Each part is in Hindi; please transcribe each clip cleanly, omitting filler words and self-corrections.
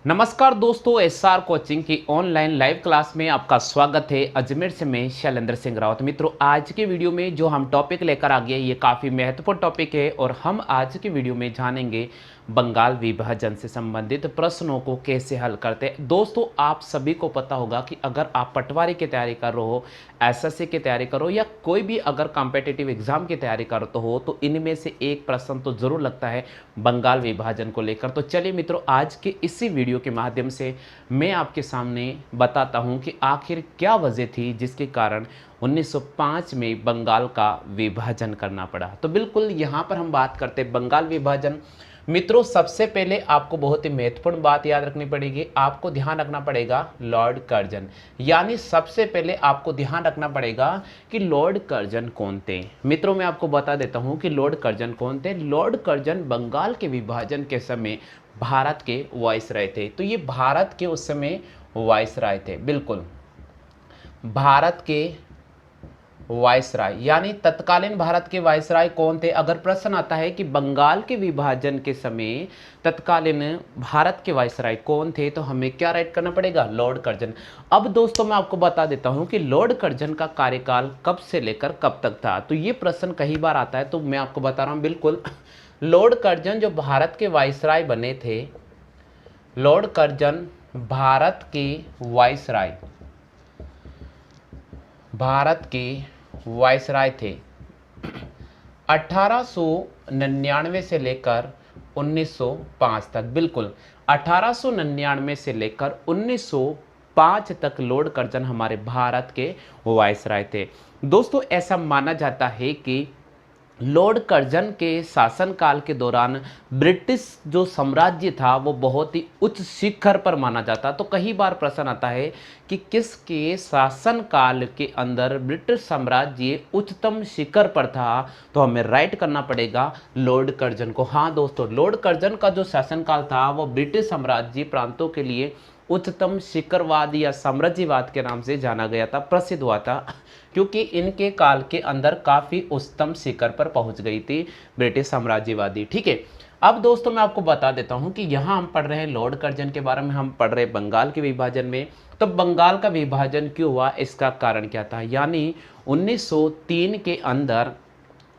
नमस्कार दोस्तों, एसआर कोचिंग की ऑनलाइन लाइव क्लास में आपका स्वागत है। अजमेर से मैं शैलेंद्र सिंह रावत। मित्रों, आज के वीडियो में जो हम टॉपिक लेकर आ गए ये काफ़ी महत्वपूर्ण टॉपिक है और हम आज के वीडियो में जानेंगे बंगाल विभाजन से संबंधित प्रश्नों को कैसे हल करते हैं। दोस्तों, आप सभी को पता होगा कि अगर आप पटवारी की तैयारी कर रहे हो, एसएससी की तैयारी करो या कोई भी अगर कॉम्पिटिटिव एग्जाम की तैयारी करते हो तो इनमें से एक प्रश्न तो जरूर लगता है बंगाल विभाजन को लेकर। तो चलिए मित्रों, आज के इसी वीडियो के माध्यम से मैं आपके सामने बताता हूं कि आखिर क्या वजह थी जिसके कारण 1905 में बंगाल का विभाजन करना पड़ा। तो बिल्कुल यहां पर हम बात करते हैं बंगाल विभाजन। मित्रों, सबसे पहले आपको बहुत ही महत्वपूर्ण बात याद रखनी पड़ेगी। आपको ध्यान रखना पड़ेगा लॉर्ड कर्जन, यानी सबसे पहले आपको ध्यान रखना पड़ेगा कि लॉर्ड कर्जन कौन थे। मित्रों, मैं आपको बता देता हूं कि लॉर्ड कर्जन कौन थे। लॉर्ड कर्जन बंगाल के विभाजन के समय भारत के वायसराय थे। तो ये भारत के उस समय वायसराय थे, बिल्कुल भारत के वायसराय, यानी तत्कालीन भारत के वायसराय कौन थे। अगर प्रश्न आता है कि बंगाल के विभाजन के समय तत्कालीन भारत के वायसराय कौन थे, तो हमें क्या राइट करना पड़ेगा, लॉर्ड कर्जन। अब दोस्तों, मैं आपको बता देता हूं कि लॉर्ड कर्जन का कार्यकाल कब से लेकर कब तक था। तो ये प्रश्न कई बार आता है, तो मैं आपको बता रहा हूं बिल्कुल लॉर्ड कर्जन जो भारत के वायसराय बने थे, लॉर्ड कर्जन भारत के वायसराय, भारत के वायसराय थे 1899 से लेकर 1905 तक। बिल्कुल 1899 से लेकर 1905 तक लॉर्ड कर्जन हमारे भारत के वायसराय थे। दोस्तों, ऐसा माना जाता है कि लॉर्ड कर्जन के शासनकाल के दौरान ब्रिटिश जो साम्राज्य था वो बहुत ही उच्च शिखर पर माना जाता। तो कई बार प्रश्न आता है कि किसके शासनकाल के अंदर ब्रिटिश साम्राज्य उच्चतम शिखर पर था, तो हमें राइट करना पड़ेगा लॉर्ड कर्जन को। हाँ दोस्तों, लॉर्ड कर्जन का जो शासनकाल था वो ब्रिटिश साम्राज्य प्रांतों के लिए उच्चतम शिखरवाद या साम्राज्यवाद के नाम से जाना गया था, प्रसिद्ध हुआ था, क्योंकि इनके काल के अंदर काफ़ी उच्चतम शिखर पर पहुंच गई थी ब्रिटिश साम्राज्यवादी। ठीक है, अब दोस्तों मैं आपको बता देता हूं कि यहाँ हम पढ़ रहे हैं लॉर्ड कर्जन के बारे में, हम पढ़ रहे हैं बंगाल के विभाजन में। तो बंगाल का विभाजन क्यों हुआ, इसका कारण क्या था। यानी 1903 के अंदर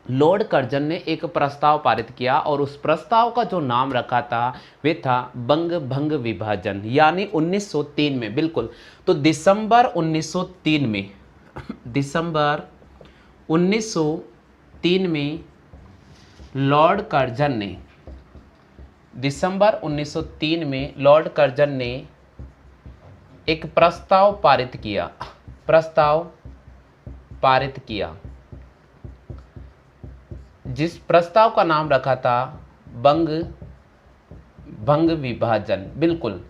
लॉर्ड कर्जन ने एक प्रस्ताव पारित किया और उस प्रस्ताव का जो नाम रखा था वे था बंग भंग विभाजन, यानी 1903 में। बिल्कुल, तो दिसंबर 1903 में दिसंबर 1903 में लॉर्ड कर्जन ने दिसंबर 1903 में लॉर्ड कर्जन ने एक प्रस्ताव पारित किया, प्रस्ताव पारित किया जिस प्रस्ताव का नाम रखा था बंग भंग विभाजन। बिल्कुल,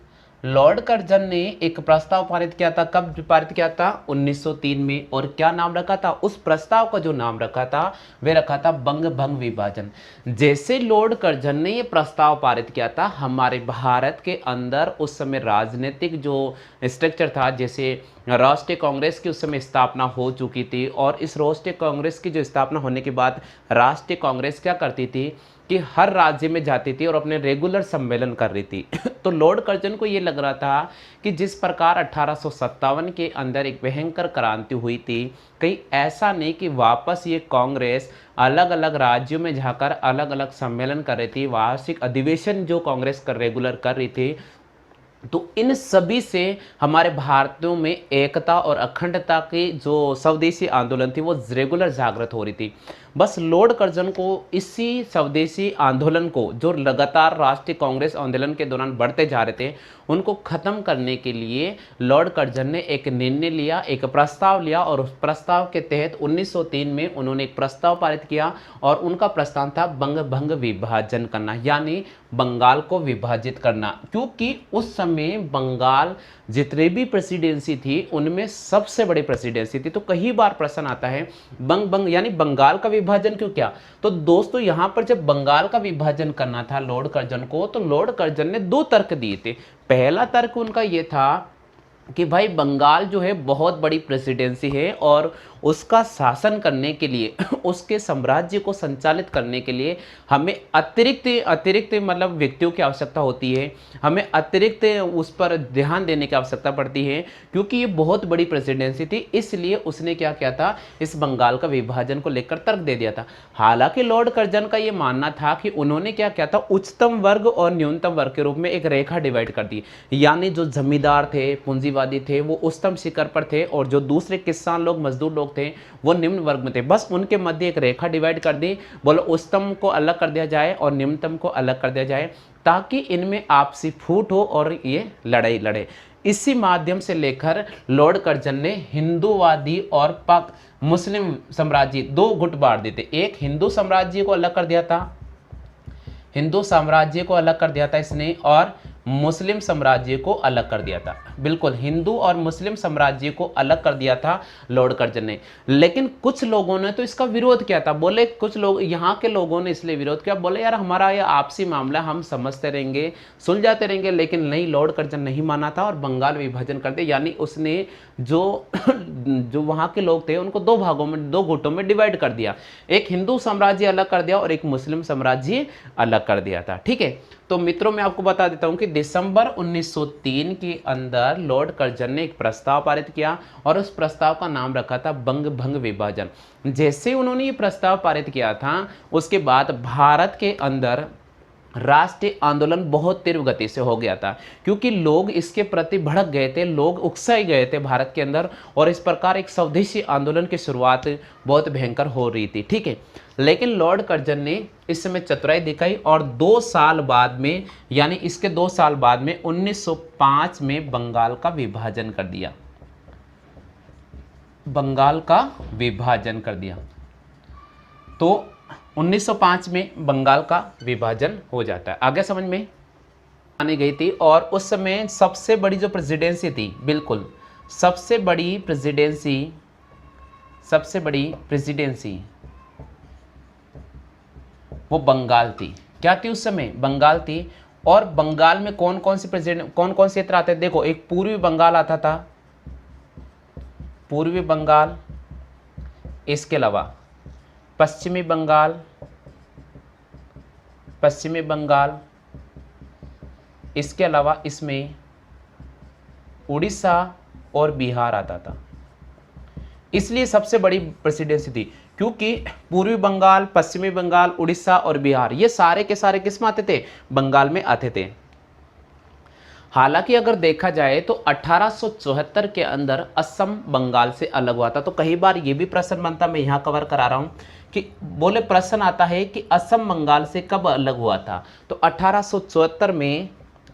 लॉर्ड कर्जन ने एक प्रस्ताव पारित किया था। कब पारित किया था, 1903 में। और क्या नाम रखा था, उस प्रस्ताव का जो नाम रखा था वह रखा था बंग भंग विभाजन। जैसे लॉर्ड कर्जन ने ये प्रस्ताव पारित किया था, हमारे भारत के अंदर उस समय राजनीतिक जो स्ट्रक्चर था, जैसे राष्ट्रीय कांग्रेस की उस समय स्थापना हो चुकी थी, और इस राष्ट्रीय कांग्रेस की जो स्थापना होने के बाद राष्ट्रीय कांग्रेस क्या करती थी कि हर राज्य में जाती थी और अपने रेगुलर सम्मेलन कर रही थी। तो लॉर्ड कर्जन को ये लग रहा था कि जिस प्रकार 1857 के अंदर एक भयंकर क्रांति हुई थी, कहीं ऐसा नहीं कि वापस ये कांग्रेस अलग अलग राज्यों में जाकर अलग अलग सम्मेलन कर रही थी, वार्षिक अधिवेशन जो कांग्रेस कर रेगुलर कर रही थी। तो इन सभी से हमारे भारतीयों में एकता और अखंडता की जो स्वदेशी आंदोलन थी वो रेगुलर जागृत हो रही थी। बस लॉर्ड कर्जन को इसी स्वदेशी आंदोलन को, जो लगातार राष्ट्रीय कांग्रेस आंदोलन के दौरान बढ़ते जा रहे थे, उनको खत्म करने के लिए लॉर्ड कर्जन ने एक निर्णय लिया, एक प्रस्ताव लिया, और उस प्रस्ताव के तहत 1903 में उन्होंने एक प्रस्ताव पारित किया और उनका प्रस्ताव था बंग भंग विभाजन करना, यानी बंगाल को विभाजित करना। क्योंकि उस समय बंगाल जितने भी प्रेसिडेंसी थी उनमें सबसे बड़ी प्रेसिडेंसी थी। तो कई बार प्रश्न आता है बंग भंग यानी बंगाल का विभाजन क्यों किया। तो दोस्तों, यहां पर जब बंगाल का विभाजन करना था लॉर्ड कर्जन को, तो लॉर्ड कर्जन ने दो तर्क दिए थे। पहला तर्क उनका यह था कि भाई बंगाल जो है बहुत बड़ी प्रेसिडेंसी है और उसका शासन करने के लिए उसके साम्राज्य को संचालित करने के लिए हमें अतिरिक्त अतिरिक्त मतलब व्यक्तियों की आवश्यकता होती है, हमें अतिरिक्त उस पर ध्यान देने की आवश्यकता पड़ती है, क्योंकि ये बहुत बड़ी प्रेसिडेंसी थी। इसलिए उसने क्या किया था, इस बंगाल का विभाजन को लेकर तर्क दे दिया था। हालांकि लॉर्ड कर्जन का ये मानना था कि उन्होंने क्या किया था, उच्चतम वर्ग और न्यूनतम वर्ग के रूप में एक रेखा डिवाइड कर दी, यानी जो जमींदार थे, पूंजीवादी थे, वो उच्चतम शिखर पर थे और जो दूसरे किसान लोग, मजदूर लोग थे, वो निम्न वर्ग में थे। बस उनके मध्य एक रेखा डिवाइड कर दी, बोलो उच्चतम को अलग कर दिया जाए और निम्नतम को अलग कर दिया जाए, ताकि इनमें आपसी फूट हो और ये लड़ाई लड़े। इसी माध्यम से लेकर लॉर्ड कर्जन ने हिंदूवादी और पाक मुस्लिम साम्राज्य दो गुट बांट दिए थे। एक हिंदू साम्राज्य को अलग कर दिया था, हिंदू साम्राज्य को अलग कर दिया था इसने, और मुस्लिम साम्राज्य को अलग कर दिया था। बिल्कुल हिंदू और मुस्लिम साम्राज्य को अलग कर दिया था लॉर्ड कर्जन ने। लेकिन कुछ लोगों ने तो इसका विरोध किया था। बोले कुछ लोग, यहाँ के लोगों ने इसलिए विरोध किया, बोले यार हमारा ये आपसी मामला, हम समझते रहेंगे, सुलझाते रहेंगे। लेकिन नहीं, लॉर्ड कर्जन नहीं माना था और बंगाल विभाजन कर दिया। यानी उसने जो जो वहाँ के लोग थे उनको दो भागों में, दो गुटों में डिवाइड कर दिया। एक हिंदू साम्राज्य अलग कर दिया और एक मुस्लिम साम्राज्य अलग कर दिया था। ठीक है, तो मित्रों मैं आपको बता देता हूं कि दिसंबर 1903 के अंदर लॉर्ड कर्जन ने एक प्रस्ताव पारित किया और उस प्रस्ताव का नाम रखा था बंग भंग विभाजन। जैसे उन्होंने ये प्रस्ताव पारित किया था, उसके बाद भारत के अंदर राष्ट्रीय आंदोलन बहुत तीव्र गति से हो गया था, क्योंकि लोग इसके प्रति भड़क गए थे, लोग उकसाए गए थे भारत के अंदर, और इस प्रकार एक स्वदेशी आंदोलन की शुरुआत बहुत भयंकर हो रही थी। ठीक है, लेकिन लॉर्ड कर्जन ने इस समय चतुराई दिखाई और 2 साल बाद में, यानी इसके 2 साल बाद में 1905 में बंगाल का विभाजन कर दिया, बंगाल का विभाजन कर दिया। तो 1905 में बंगाल का विभाजन हो जाता है। आगे समझ में आने गई थी। और उस समय सबसे बड़ी जो प्रेसिडेंसी थी, बिल्कुल सबसे बड़ी प्रेसिडेंसी वो बंगाल थी। क्या थी उस समय? बंगाल थी। और बंगाल में कौन कौन से प्रेसिडेंट, कौन कौन से क्षेत्र आते थे? देखो, एक पूर्वी बंगाल आता था, पूर्वी बंगाल, इसके अलावा पश्चिमी बंगाल, इसके अलावा इसमें उड़ीसा और बिहार आता था। इसलिए सबसे बड़ी प्रेसिडेंसी थी, क्योंकि पूर्वी बंगाल, पश्चिमी बंगाल, उड़ीसा और बिहार ये सारे के सारे किस में आते थे? बंगाल में आते थे। हालांकि अगर देखा जाए तो 1874 के अंदर असम बंगाल से अलग हुआ था। तो कई बार ये भी प्रश्न बनता, मैं यहाँ कवर करा रहा हूँ कि बोले प्रश्न आता है कि असम बंगाल से कब अलग हुआ था? तो 1874 में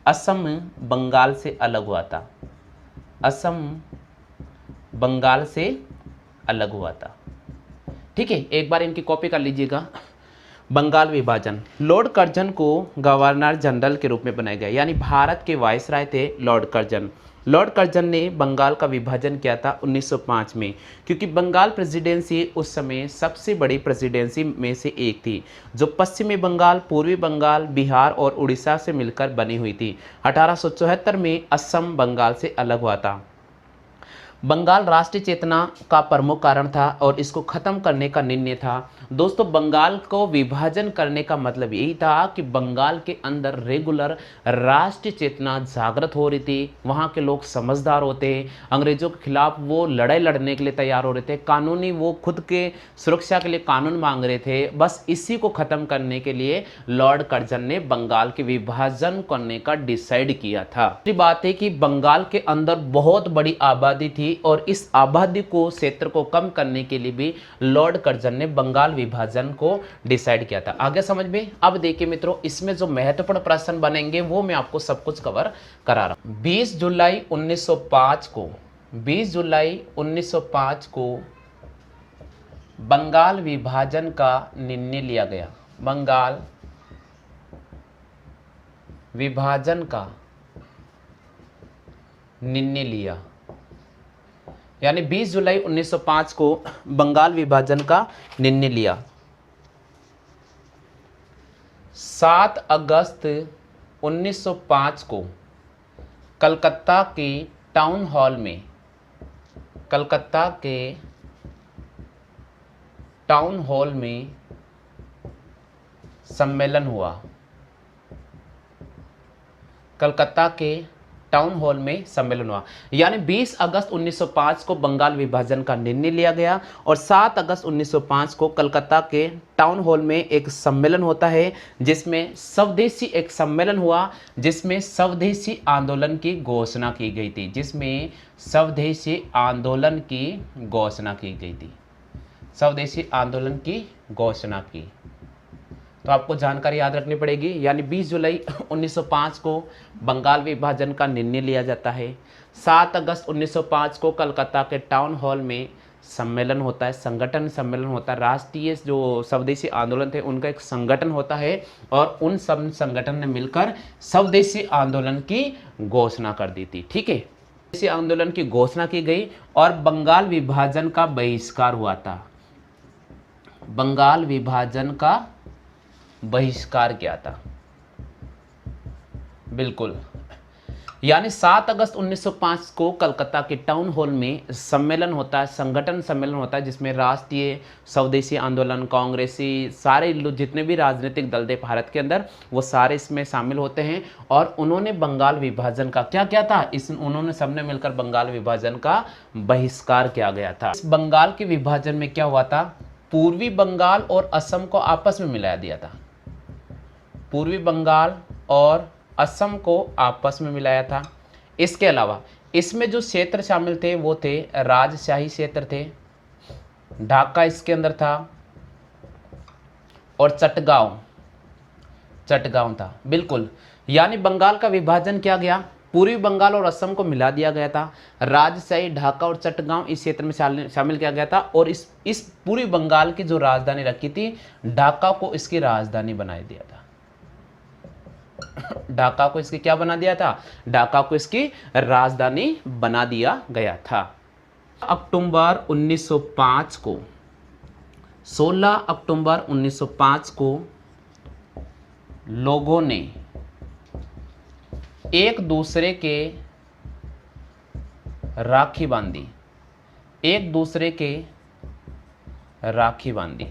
असम बंगाल से अलग हुआ था, असम बंगाल से अलग हुआ था। ठीक है, एक बार इनकी कॉपी कर लीजिएगा। बंगाल विभाजन, लॉर्ड कर्जन को गवर्नर जनरल के रूप में बनाया गया, यानी भारत के वायसराय थे लॉर्ड कर्जन। लॉर्ड कर्जन ने बंगाल का विभाजन किया था 1905 में, क्योंकि बंगाल प्रेसिडेंसी उस समय सबसे बड़ी प्रेसिडेंसी में से एक थी, जो पश्चिमी बंगाल, पूर्वी बंगाल, बिहार और उड़ीसा से मिलकर बनी हुई थी। 1874 में असम बंगाल से अलग हुआ था। बंगाल राष्ट्रीय चेतना का प्रमुख कारण था और इसको खत्म करने का निर्णय था। दोस्तों, बंगाल को विभाजन करने का मतलब यही था कि बंगाल के अंदर रेगुलर राष्ट्रीय चेतना जागृत हो रही थी, वहाँ के लोग समझदार होते, अंग्रेजों के खिलाफ वो लड़ाई लड़ने के लिए तैयार हो रहे थे, कानूनी वो खुद के सुरक्षा के लिए कानून मांग रहे थे। बस इसी को खत्म करने के लिए लॉर्ड कर्जन ने बंगाल के विभाजन करने का डिसाइड किया था। दूसरी बात है कि बंगाल के अंदर बहुत बड़ी आबादी थी और इस आबादी को, क्षेत्र को कम करने के लिए भी लॉर्ड कर्जन ने बंगाल विभाजन को डिसाइड किया था। आगे समझ में? अब देखिए मित्रों, इसमें जो महत्वपूर्ण प्रश्न बनेंगे वो मैं आपको सब कुछ कवर करा रहा हूं। 20 जुलाई 1905 को बंगाल विभाजन का निर्णय लिया गया। बंगाल विभाजन का निर्णय लिया, यानी 20 जुलाई 1905 को बंगाल विभाजन का निर्णय लिया। 7 अगस्त 1905 को कलकत्ता के टाउन हॉल में, कलकत्ता के टाउन हॉल में सम्मेलन हुआ। कलकत्ता के टाउन हॉल में सम्मेलन हुआ। यानी 20 अगस्त 1905 को बंगाल विभाजन का निर्णय लिया गया और 7 अगस्त 1905 को कलकत्ता के टाउन हॉल में एक सम्मेलन होता है, जिसमें स्वदेशी एक सम्मेलन हुआ, जिसमें स्वदेशी आंदोलन की घोषणा की गई थी, जिसमें स्वदेशी आंदोलन की घोषणा की गई थी, स्वदेशी आंदोलन की घोषणा की। तो आपको जानकारी याद रखनी पड़ेगी। यानी 20 जुलाई 1905 को बंगाल विभाजन का निर्णय लिया जाता है। 7 अगस्त 1905 को कलकत्ता के टाउन हॉल में सम्मेलन होता है, संगठन सम्मेलन होता है। राष्ट्रीय जो स्वदेशी आंदोलन थे उनका एक संगठन होता है और उन सब संगठन ने मिलकर स्वदेशी आंदोलन की घोषणा कर दी थी। ठीक है, स्वदेशी आंदोलन की घोषणा की गई और बंगाल विभाजन का बहिष्कार हुआ था। बंगाल विभाजन का बहिष्कार किया था, बिल्कुल। यानी 7 अगस्त 1905 को कलकत्ता के टाउन हॉल में सम्मेलन होता है, संगठन सम्मेलन होता है, जिसमें राष्ट्रीय स्वदेशी आंदोलन, कांग्रेसी, सारे जितने भी राजनीतिक दल थे भारत के अंदर, वो सारे इसमें शामिल होते हैं। और उन्होंने बंगाल विभाजन का क्या किया था, उन्होंने सबने मिलकर बंगाल विभाजन का बहिष्कार किया गया था। इस बंगाल के विभाजन में क्या हुआ था, पूर्वी बंगाल और असम को आपस में मिला दिया था। पूर्वी बंगाल और असम को आपस में मिलाया था। इसके अलावा इसमें जो क्षेत्र शामिल थे वो थे राजशाही क्षेत्र थे, ढाका इसके अंदर था और चटगांव था, बिल्कुल। यानी बंगाल का विभाजन किया गया, पूर्वी बंगाल और असम को मिला दिया गया था, राजशाही, ढाका और चटगांव इस क्षेत्र में शामिल किया गया था। और इस पूर्वी बंगाल की जो राजधानी रखी थी, ढाका को इसकी राजधानी बना दिया था। ढाका को इसकी क्या बना दिया था, ढाका को इसकी राजधानी बना दिया गया था। अक्टूबर 1905 को 16 अक्टूबर 1905 को लोगों ने एक दूसरे के राखी बांधी, एक दूसरे के राखी बांधी।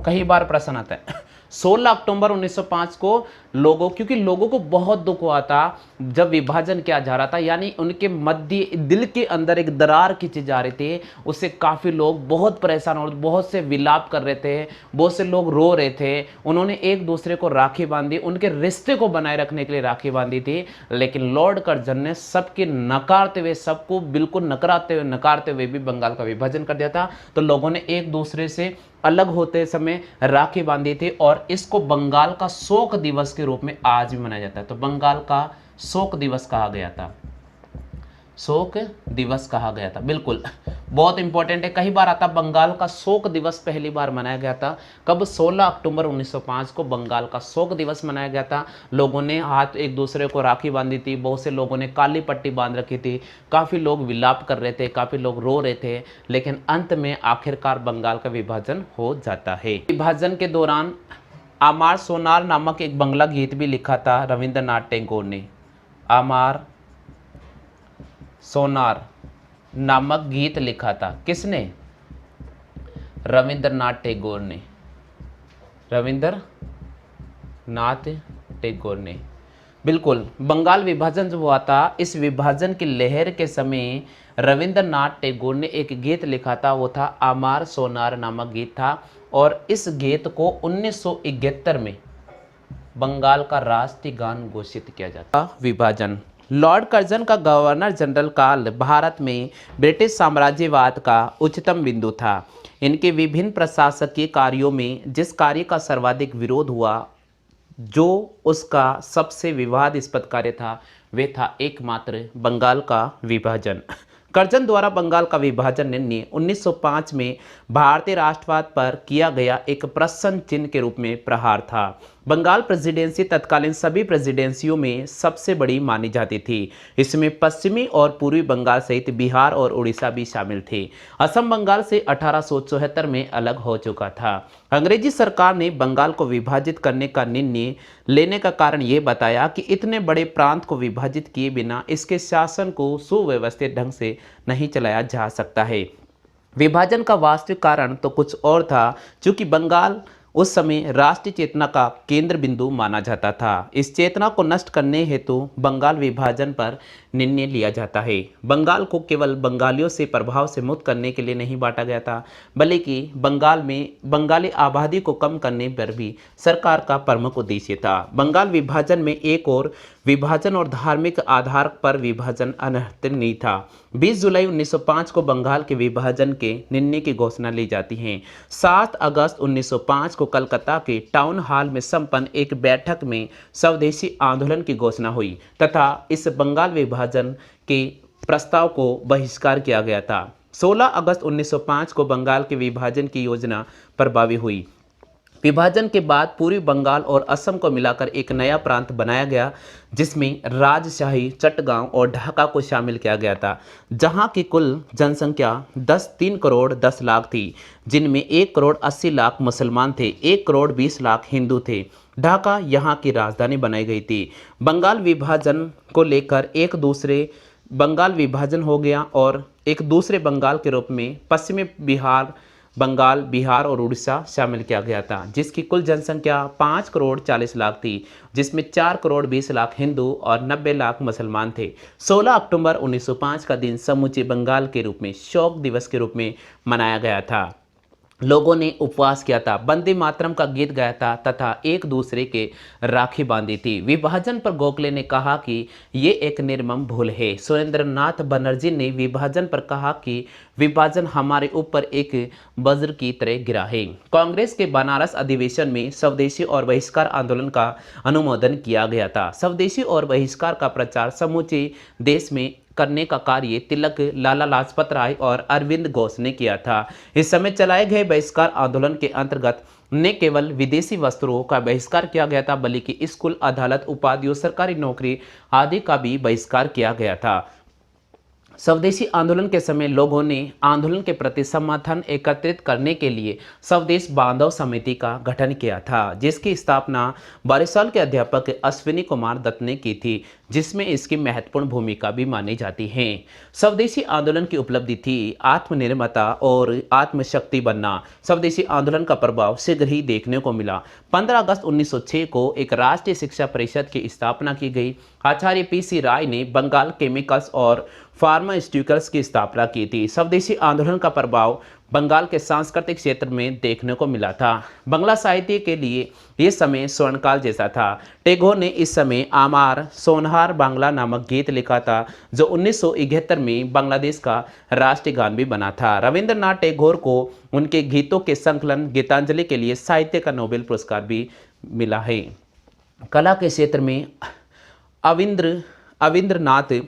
कई बार प्रश्न आता है 16 अक्टूबर 1905 को क्योंकि लोगों को बहुत दुख हुआ था जब विभाजन किया जा रहा था, यानी उनके मध्य दिल के अंदर एक दरार खींची जा रही थी, उससे काफ़ी लोग बहुत परेशान हो रहे थे, बहुत से विलाप कर रहे थे, बहुत से लोग रो रहे थे। उन्होंने एक दूसरे को राखी बांधी, उनके रिश्ते को बनाए रखने के लिए राखी बांधी थी। लेकिन लॉर्ड कर्जन ने सबके नकारते हुए, सबको बिल्कुल नकारते हुए भी बंगाल का विभाजन कर दिया था। तो लोगों ने एक दूसरे से अलग होते समय राखी बांधी थी और इसको बंगाल का शोक दिवस के रूप में आज भी मनाया जाता है। तो बंगाल का शोक दिवस कहा गया था, शोक दिवस कहा गया था, बिल्कुल बहुत इंपॉर्टेंट है। कई बार आता बंगाल का शोक दिवस पहली बार मनाया गया था कब, 16 अक्टूबर 1905 को बंगाल का शोक दिवस मनाया गया था। लोगों ने हाथ एक दूसरे को राखी बांधी थी, बहुत से लोगों ने काली पट्टी बांध रखी थी, काफ़ी लोग विलाप कर रहे थे, काफ़ी लोग रो रहे थे। लेकिन अंत में आखिरकार बंगाल का विभाजन हो जाता है। विभाजन के दौरान आमार सोनार नामक एक बंगला गीत भी लिखा था रविंद्रनाथ टैगोर ने। आमार सोनार नामक गीत लिखा था, किसने, रविंद्रनाथ टैगोर ने, रविंद्रनाथ टैगोर ने, बिल्कुल। बंगाल विभाजन जो हुआ था, इस विभाजन की लहर के समय रविंद्रनाथ टैगोर ने एक गीत लिखा था, वो था आमार सोनार नामक गीत था। और इस गीत को 1971 में बंगाल का राष्ट्रीय गान घोषित किया जाता। विभाजन, लॉर्ड कर्जन का गवर्नर जनरल काल भारत में ब्रिटिश साम्राज्यवाद का उच्चतम बिंदु था। इनके विभिन्न प्रशासकीय कार्यों में जिस कार्य का सर्वाधिक विरोध हुआ, जो उसका सबसे विवादास्पद कार्य था, वे था एकमात्र बंगाल का विभाजन। कर्जन द्वारा बंगाल का विभाजन निर्णय 1905 में भारतीय राष्ट्रवाद पर किया गया एक प्रश्न चिन्ह के रूप में प्रहार था। बंगाल प्रेसिडेंसी तत्कालीन सभी प्रेसिडेंसियों में सबसे बड़ी मानी जाती थी। इसमें पश्चिमी और पूर्वी बंगाल सहित बिहार और उड़ीसा भी शामिल थे। असम बंगाल से 1874 में अलग हो चुका था। अंग्रेजी सरकार ने बंगाल को विभाजित करने का निर्णय लेने का कारण ये बताया कि इतने बड़े प्रांत को विभाजित किए बिना इसके शासन को सुव्यवस्थित ढंग से नहीं चलाया जा सकता है। विभाजन का वास्तविक कारण तो कुछ और था। चूंकि बंगाल उस समय राष्ट्रीय चेतना का केंद्र बिंदु माना जाता था, इस चेतना को नष्ट करने हेतु बंगाल विभाजन पर निर्णय लिया जाता है। बंगाल को केवल बंगालियों से प्रभाव से मुक्त करने के लिए नहीं बांटा गया था, बल्कि बंगाल में बंगाली आबादी को कम करने पर भी सरकार का प्रमुख उद्देश्य था। बंगाल विभाजन में एक और विभाजन और धार्मिक आधार पर विभाजन अनर्थ नहीं था। 20 जुलाई 1905 को बंगाल के विभाजन के निर्णय की घोषणा ली जाती है। 7 अगस्त 1905 को कलकत्ता के टाउन हॉल में संपन्न एक बैठक में स्वदेशी आंदोलन की घोषणा हुई तथा इस बंगाल विभाजन के प्रस्ताव को बहिष्कार किया गया था। 16 अगस्त 1905 को बंगाल के विभाजन की योजना प्रभावी हुई। विभाजन के बाद पूर्वी बंगाल और असम को मिलाकर एक नया प्रांत बनाया गया, जिसमें राजशाही, चटगांव और ढाका को शामिल किया गया था, जहां की कुल जनसंख्या 3 करोड़ 10 लाख थी, जिनमें 1 करोड़ 80 लाख मुसलमान थे, 1 करोड़ 20 लाख हिंदू थे। ढाका यहाँ की राजधानी बनाई गई थी। बंगाल विभाजन को लेकर एक दूसरे बंगाल विभाजन हो गया और एक दूसरे बंगाल के रूप में पश्चिमी बंगाल, बिहार और उड़ीसा शामिल किया गया था, जिसकी कुल जनसंख्या 5 करोड़ 40 लाख थी, जिसमें 4 करोड़ 20 लाख हिंदू और 90 लाख मुसलमान थे। 16 अक्टूबर 1905 का दिन समूचे बंगाल के रूप में शोक दिवस के रूप में मनाया गया था। लोगों ने उपवास किया था, वंदे मातरम का गीत गाया था तथा एक दूसरे के राखी बांधी थी। विभाजन पर गोखले ने कहा कि ये एक निर्मम भूल है। सुरेंद्रनाथ बनर्जी ने विभाजन पर कहा कि विभाजन हमारे ऊपर एक वज्र की तरह गिरा है। कांग्रेस के बनारस अधिवेशन में स्वदेशी और बहिष्कार आंदोलन का अनुमोदन किया गया था। स्वदेशी और बहिष्कार का प्रचार समूचे देश में करने का कार्य तिलक, लाला लाजपत राय और अरविंद घोष ने किया था। इस समय चलाए गए बहिष्कार आंदोलन के अंतर्गत न केवल विदेशी वस्त्रों का बहिष्कार किया गया था, बल्कि स्कूल, अदालत, उपाधियों, सरकारी नौकरी आदि का भी बहिष्कार किया गया था। स्वदेशी आंदोलन के समय लोगों ने आंदोलन के प्रति समर्थन एकत्रित करने के लिए स्वदेश बांधव समिति का गठन किया था, जिसकी स्थापना 12 साल के अध्यापक अश्विनी कुमार दत्त ने की थी, जिसमें इसकी महत्वपूर्ण भूमिका भी मानी जाती है। स्वदेशी आंदोलन की उपलब्धि थी आत्मनिर्भरता और आत्मशक्ति बनना। स्वदेशी आंदोलन का प्रभाव शीघ्र ही देखने को मिला। 15 अगस्त 1906 को एक राष्ट्रीय शिक्षा परिषद की स्थापना की गई। आचार्य पीसी राय ने बंगाल केमिकल्स और फार्मास्यूटिकल्स की स्थापना की थी। स्वदेशी आंदोलन का प्रभाव बंगाल के सांस्कृतिक क्षेत्र में देखने को मिला था। बंगला साहित्य के लिए यह समय स्वर्णकाल जैसा था। टैगोर ने इस समय आमार सोनहार बांग्ला नामक गीत लिखा था, जो 1971 में बांग्लादेश का राष्ट्रीय गान भी बना था। रविंद्रनाथ टैगोर को उनके गीतों के संकलन गीतांजलि के लिए साहित्य का नोबेल पुरस्कार भी मिला है। कला के क्षेत्र में अविंद्रनाथ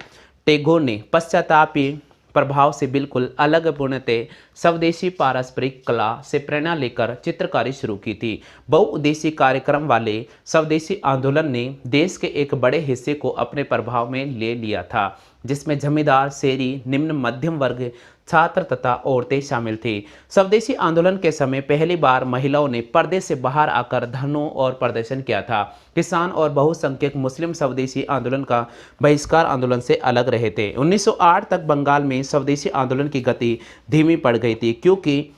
टैगोर ने पश्चातापी प्रभाव से बिल्कुल अलग पूर्णतः स्वदेशी पारंपरिक कला से प्रेरणा लेकर चित्रकारी शुरू की थी। बहुउद्देशीय कार्यक्रम वाले स्वदेशी आंदोलन ने देश के एक बड़े हिस्से को अपने प्रभाव में ले लिया था, जिसमें जमींदार, शहरी, निम्न मध्यम वर्ग, छात्र तथा औरतें शामिल थे। स्वदेशी आंदोलन के समय पहली बार महिलाओं ने पर्दे से बाहर आकर धरनों और प्रदर्शन किया था। किसान और बहुसंख्यक मुस्लिम स्वदेशी आंदोलन का बहिष्कार आंदोलन से अलग रहे थे। 1908 तक बंगाल में स्वदेशी आंदोलन की गति धीमी पड़ गई थी, क्योंकि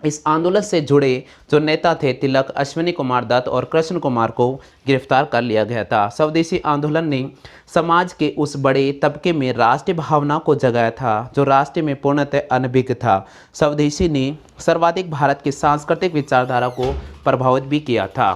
इस आंदोलन से जुड़े जो नेता थे तिलक, अश्विनी कुमार दत्त और कृष्ण कुमार को गिरफ्तार कर लिया गया था। स्वदेशी आंदोलन ने समाज के उस बड़े तबके में राष्ट्रीय भावना को जगाया था जो राष्ट्र में पूर्णतः अनभिज्ञ था। स्वदेशी ने सर्वाधिक भारत की सांस्कृतिक विचारधारा को प्रभावित भी किया था।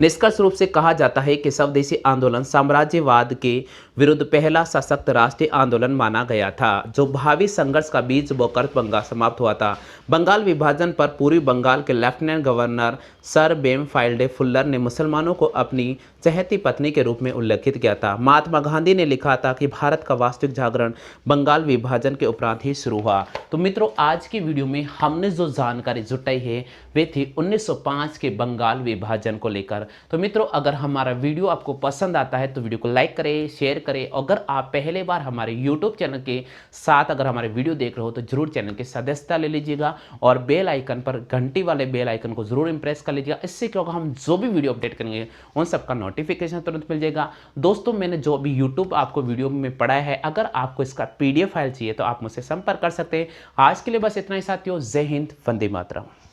निष्कर्ष रूप से कहा जाता है कि स्वदेशी आंदोलन साम्राज्यवाद के विरुद्ध पहला सशक्त राष्ट्रीय आंदोलन माना गया था, जो भावी संघर्ष का बीज बोकर बंगाल समाप्त हुआ था। बंगाल विभाजन पर पूर्वी बंगाल के लेफ्टिनेंट गवर्नर सर बेमफाइल्डे फुल्लर ने मुसलमानों को अपनी चहेती पत्नी के रूप में उल्लेखित किया था। महात्मा गांधी ने लिखा था कि भारत का वास्तविक जागरण बंगाल विभाजन के उपरांत ही शुरू हुआ। तो मित्रों, आज की वीडियो में हमने जो जानकारी जुटाई है वे थी 1905 के बंगाल विभाजन को लेकर। तो मित्रों, अगर हमारा वीडियो आपको पसंद आता है तो वीडियो को लाइक करें, शेयर करें। अगर आप पहले बार हमारे यूट्यूब चैनल के साथ अगर हमारे वीडियो देख रहे हो तो जरूर चैनल की सदस्यता ले लीजिएगा और बेल आइकन पर घंटी वाले बेल आइकन को जरूर इंप्रेस कर लीजिएगा। इससे क्या होगा, हम जो भी वीडियो अपडेट करेंगे उन सबका नोटिफिकेशन तुरंत मिल जाएगा। दोस्तों, मैंने जो अभी यूट्यूब आपको वीडियो में पढ़ाया है, अगर आपको इसका PDF फाइल चाहिए तो आप मुझसे संपर्क कर सकते हैं। आज के लिए बस इतना ही साथियों। जय हिंद, वंदे मातरम।